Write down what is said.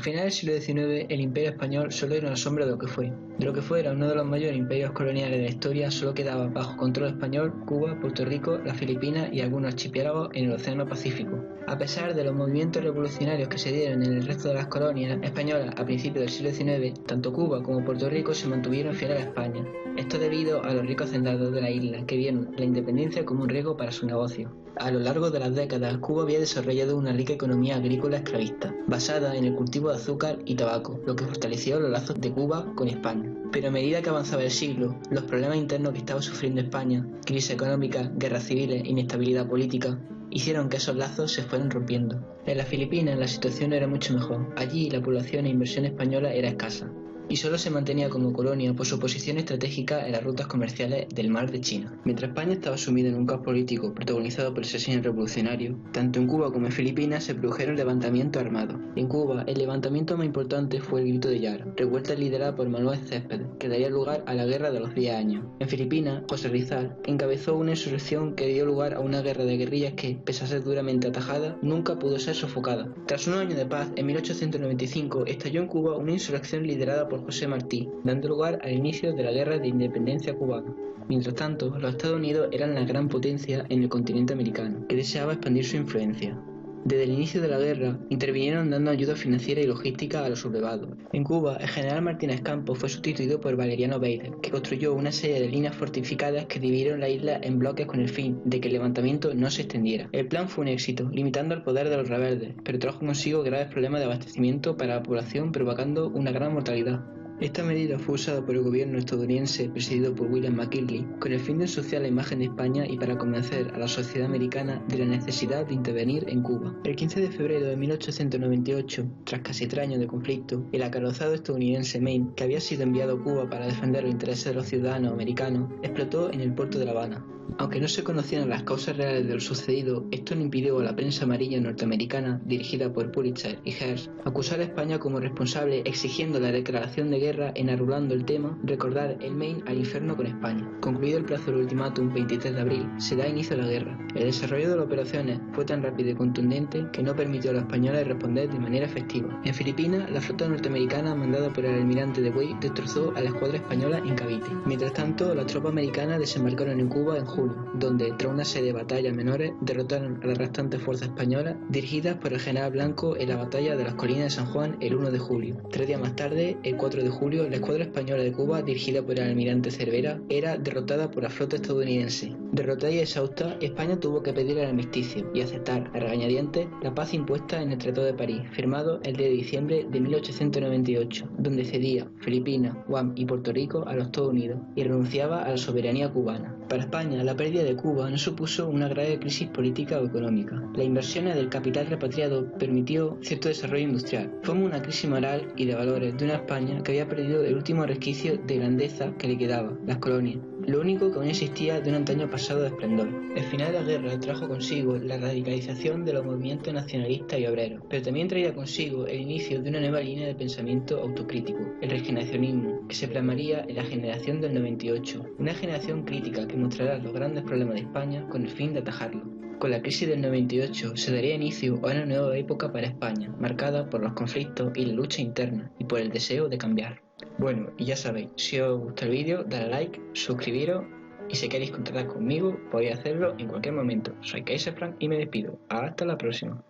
A finales del siglo XIX, el Imperio Español solo era una sombra de lo que fue. De lo que fuera uno de los mayores imperios coloniales de la historia, solo quedaba bajo control español Cuba, Puerto Rico, las Filipinas y algunos archipiélagos en el Océano Pacífico. A pesar de los movimientos revolucionarios que se dieron en el resto de las colonias españolas a principios del siglo XIX, tanto Cuba como Puerto Rico se mantuvieron fieles a España. Esto debido a los ricos hacendados de la isla, que vieron la independencia como un riesgo para su negocio. A lo largo de las décadas, Cuba había desarrollado una rica economía agrícola esclavista, basada en el cultivo de azúcar y tabaco, lo que fortaleció los lazos de Cuba con España. Pero a medida que avanzaba el siglo, los problemas internos que estaba sufriendo España, crisis económica, guerras civiles, inestabilidad política, hicieron que esos lazos se fueran rompiendo. En las Filipinas la situación era mucho mejor. Allí la población e inversión española era escasa, y solo se mantenía como colonia por su posición estratégica en las rutas comerciales del mar de China. Mientras España estaba sumida en un caos político protagonizado por el asesinato revolucionario, tanto en Cuba como en Filipinas se produjeron levantamientos armados. En Cuba, el levantamiento más importante fue el Grito de Yara, revuelta liderada por Manuel Céspedes, que daría lugar a la Guerra de los 10 años. En Filipinas, José Rizal encabezó una insurrección que dio lugar a una guerra de guerrillas que, pese a ser duramente atajada, nunca pudo ser sofocada. Tras unos años de paz, en 1895 estalló en Cuba una insurrección liderada por José Martí, dando lugar al inicio de la Guerra de Independencia cubana. Mientras tanto, los Estados Unidos eran la gran potencia en el continente americano, que deseaba expandir su influencia. Desde el inicio de la guerra, intervinieron dando ayuda financiera y logística a los sublevados. En Cuba, el general Martínez Campos fue sustituido por Valeriano Beider, que construyó una serie de líneas fortificadas que dividieron la isla en bloques con el fin de que el levantamiento no se extendiera. El plan fue un éxito, limitando el poder de los rebeldes, pero trajo consigo graves problemas de abastecimiento para la población, provocando una gran mortalidad. Esta medida fue usada por el gobierno estadounidense presidido por William McKinley con el fin de ensuciar la imagen de España y para convencer a la sociedad americana de la necesidad de intervenir en Cuba. El 15 de febrero de 1898, tras casi 3 años de conflicto, el acorazado estadounidense Maine, que había sido enviado a Cuba para defender los intereses de los ciudadanos americanos, explotó en el puerto de La Habana. Aunque no se conocían las causas reales de lo sucedido, esto no impidió a la prensa amarilla norteamericana, dirigida por Pulitzer y Hearst, acusar a España como responsable, exigiendo la declaración de guerra, enarbolando el tema, recordar el Maine al infierno con España. Concluido el plazo del ultimátum 23 de abril, se da inicio a la guerra. El desarrollo de las operaciones fue tan rápido y contundente que no permitió a los españoles responder de manera efectiva. En Filipinas, la flota norteamericana mandada por el almirante de Way destrozó a la escuadra española en Cavite. Mientras tanto, las tropas americanas desembarcaron en Cuba en julio, donde, tras una serie de batallas menores, derrotaron a las restantes fuerzas españolas dirigidas por el general Blanco en la batalla de las Colinas de San Juan el 1 de julio. 3 días más tarde, el 4 de julio, la escuadra española de Cuba, dirigida por el almirante Cervera, era derrotada por la flota estadounidense. Derrotada y exhausta, España tuvo que pedir el armisticio y aceptar, a regañadientes, la paz impuesta en el Tratado de París, firmado el 10 de diciembre de 1898, donde cedía Filipinas, Guam y Puerto Rico a los Estados Unidos y renunciaba a la soberanía cubana. Para España, la pérdida de Cuba no supuso una grave crisis política o económica. Las inversiones del capital repatriado permitió cierto desarrollo industrial. Fue una crisis moral y de valores de una España que había perdido el último resquicio de grandeza que le quedaba, las colonias, lo único que aún existía de un antaño pasado de esplendor. El final de la guerra trajo consigo la radicalización de los movimientos nacionalistas y obreros, pero también traía consigo el inicio de una nueva línea de pensamiento autocrítico, el regeneracionismo, que se plasmaría en la generación del 98, una generación crítica que mostrará los grandes problemas de España con el fin de atajarlos. Con la crisis del 98 se daría inicio a una nueva época para España, marcada por los conflictos y la lucha interna, y por el deseo de cambiar. Bueno, y ya sabéis, si os gusta el vídeo, dale like, suscribiros, y si queréis contactar conmigo, podéis hacerlo en cualquier momento. Soy Kaiser Frank y me despido. Hasta la próxima.